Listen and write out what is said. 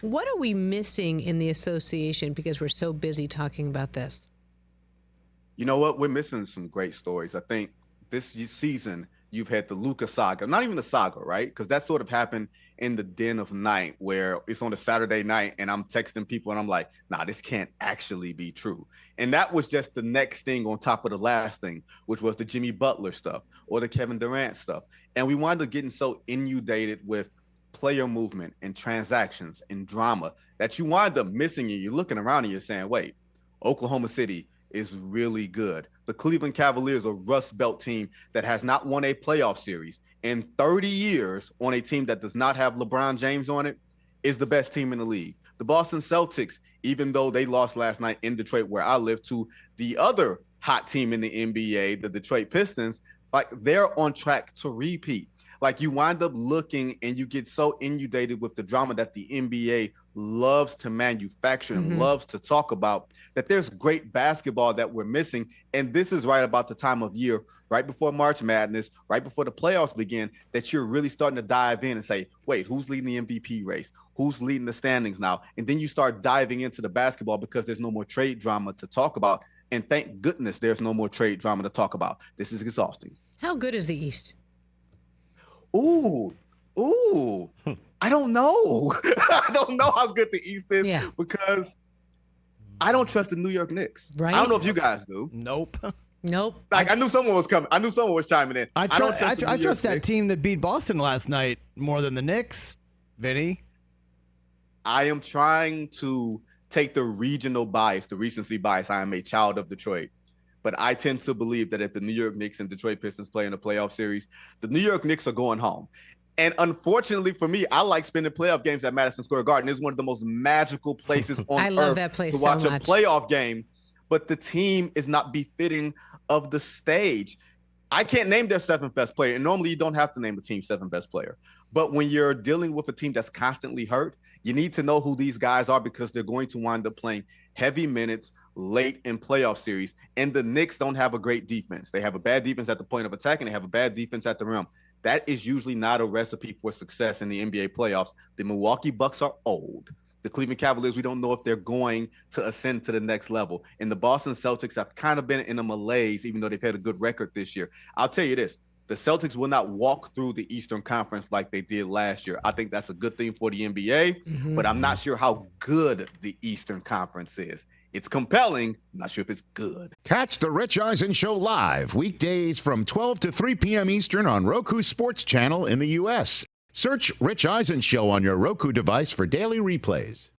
What are we missing in the association because we're so busy talking about this? You know what? We're missing some great stories. I think this season you've had the Luka saga, not even the saga, right? Because that sort of happened in the den of night where it's on a Saturday night and I'm texting people and I'm like, nah, this can't actually be true. And that was just the next thing on top of the last thing, which was the Jimmy Butler stuff or the Kevin Durant stuff. And we wound up getting so inundated with player movement and transactions and drama that you wind up missing and you're looking around and you're saying, wait, Oklahoma City is really good. The Cleveland Cavaliers, a Rust Belt team that has not won a playoff series in 30 years on a team that does not have LeBron James on it, is the best team in the league. The Boston Celtics, even though they lost last night in Detroit where I live to the other hot team in the NBA, the Detroit Pistons, like they're on track to repeat. Like you wind up looking and you get so inundated with the drama that the NBA loves to manufacture and loves to talk about that there's great basketball that we're missing. And this is right about the time of year, right before March Madness, right before the playoffs begin, that you're really starting to dive in and say, wait, who's leading the MVP race? Who's leading the standings now? And then you start diving into the basketball because there's no more trade drama to talk about. And thank goodness there's no more trade drama to talk about. This is exhausting. How good is the East? Ooh, I don't know. I don't know how good the East is because I don't trust the New York Knicks. Right? I don't know if you guys do. Nope. Like I knew someone was coming. I knew someone was chiming in. I trust that team that beat Boston last night more than the Knicks, Vinny. I am trying to take the regional bias, the recency bias. I am a child of Detroit. But I tend to believe that if the New York Knicks and Detroit Pistons play in a playoff series, the New York Knicks are going home. And unfortunately for me, I like spending playoff games at Madison Square Garden. It's one of the most magical places on earth that place to watch so a much. playoff game. But the team is not befitting of the stage. I can't name their seventh best player. And normally you don't have to name a team's seventh best player. But when you're dealing with a team that's constantly hurt, you need to know who these guys are because they're going to wind up playing heavy minutes late in playoff series. And the Knicks don't have a great defense. They have a bad defense at the point of attack and they have a bad defense at the rim. That is usually not a recipe for success in the NBA playoffs. The Milwaukee Bucks are old. The Cleveland Cavaliers, we don't know if they're going to ascend to the next level. And the Boston Celtics have kind of been in a malaise, even though they've had a good record this year. I'll tell you this. The Celtics will not walk through the Eastern Conference like they did last year. I think that's a good thing for the NBA, but I'm not sure how good the Eastern Conference is. It's compelling. I'm not sure if it's good. Catch the Rich Eisen Show live weekdays from 12 to 3 p.m. Eastern on Roku Sports Channel in the U.S. Search Rich Eisen Show on your Roku device for daily replays.